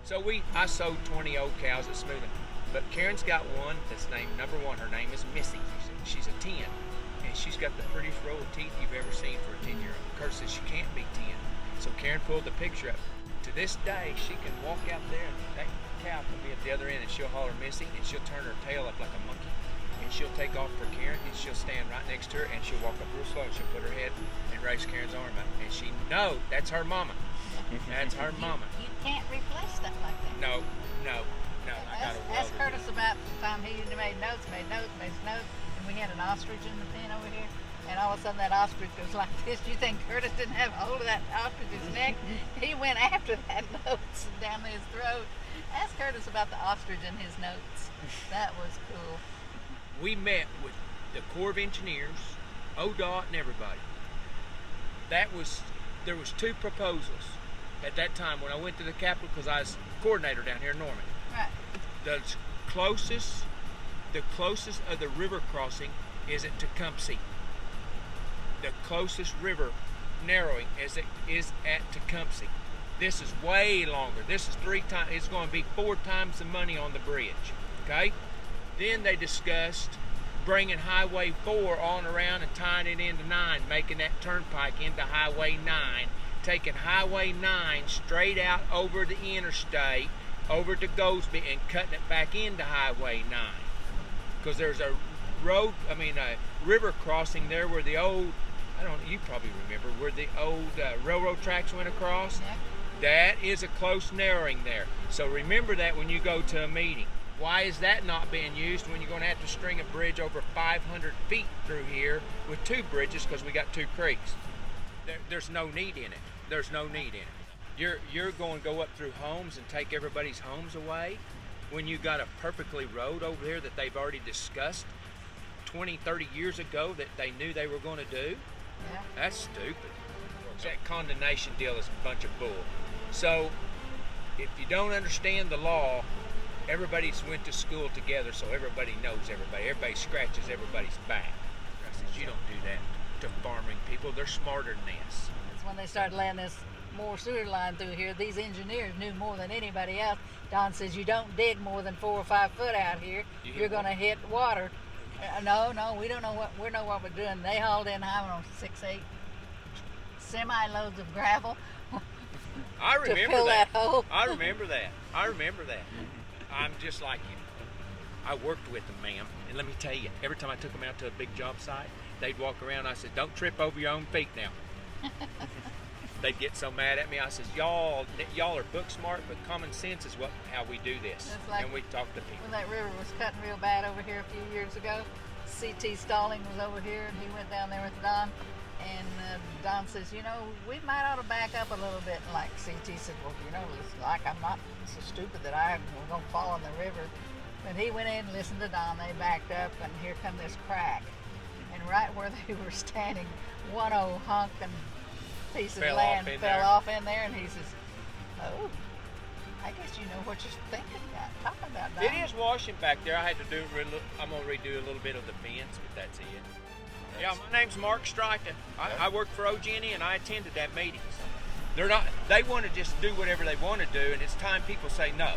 So I sold 20 old cows at Smoothing, but Karen's got one that's named number 1. Her name is Missy. She's a 10, and she's got the prettiest row of teeth you've ever seen for a 10-year-old. Kurt says she can't be 10. So Karen pulled the picture up. To this day, she can walk out there and that cow can be at the other end and she'll holler Missy and she'll turn her tail up like a monkey and she'll take off for Karen and she'll stand right next to her and she'll walk up real slow and she'll put her head and raise Karen's arm up. And she knows that's her mama. That's her mama. You can't replace stuff like that. No. I got a Ask Curtis about the time he made notes, and we had an ostrich in the pen over here, and all of a sudden that ostrich goes like this. You think Curtis didn't have a hold of that ostrich's neck? He went after that notes down his throat. Ask Curtis about the ostrich in his notes. That was cool. We met with the Corps of Engineers, ODOT, and everybody. There was 2 proposals at that time when I went to the Capitol because I was coordinator down here in Norman. Right. The closest of the river crossing is at Tecumseh. The closest river narrowing is at Tecumseh. This is way longer. This is 3 times. It's going to be 4 times the money on the bridge. Okay. Then they discussed bringing Highway 4 on around and tying it into 9, making that turnpike into Highway 9, taking Highway 9 straight out over the interstate, over to Goldsby, and cutting it back into Highway 9. Because there's a river crossing there where the old, you probably remember, where the old railroad tracks went across. Yeah. That is a close narrowing there. So remember that when you go to a meeting. Why is that not being used when you're going to have to string a bridge over 500 feet through here with 2 bridges because we got 2 creeks? There's no need in it. There's no need in it. You're going to go up through homes and take everybody's homes away when you got a perfectly road over there that they've already discussed 20, 30 years ago that they knew they were going to do? Yeah. That's stupid. That condemnation deal is a bunch of bull. So if you don't understand the law, everybody's went to school together, so everybody knows everybody. Everybody scratches everybody's back. I says, you don't do that to farming people. They're smarter than this. That's when they started laying this more sewer line through here. These engineers knew more than anybody else. Don says you don't dig more than 4 or 5 foot out here. You're going to hit water. No, we don't know what we're doing. They hauled in, 6, 8 semi-loads of gravel. I remember to fill that hole. I remember that. I'm just like you. I worked with them, ma'am, and let me tell you, every time I took them out to a big job site, they'd walk around. I said, "Don't trip over your own feet now." They'd get so mad at me. I says, "Y'all are book smart, but common sense is how we do this." Like and we talk to people. When that river was cutting real bad over here a few years ago, C.T. Stalling was over here, and he went down there with Don. And Don says, we might ought to back up a little bit. And like C.T. said, well, it's like I'm not so stupid that I'm going to fall in the river. But he went in and listened to Don. They backed up, and here come this crack. And right where they were standing, one old hunk and piece of land fell off in there. And he says, oh, I guess you know what you're talking about, Don. It is washing back there. I'm going to redo a little bit of the fence, but that's it. Yeah, my name's Mark Straka. I work for OG&E and I attended that meetings. They want to just do whatever they want to do, and it's time people say no.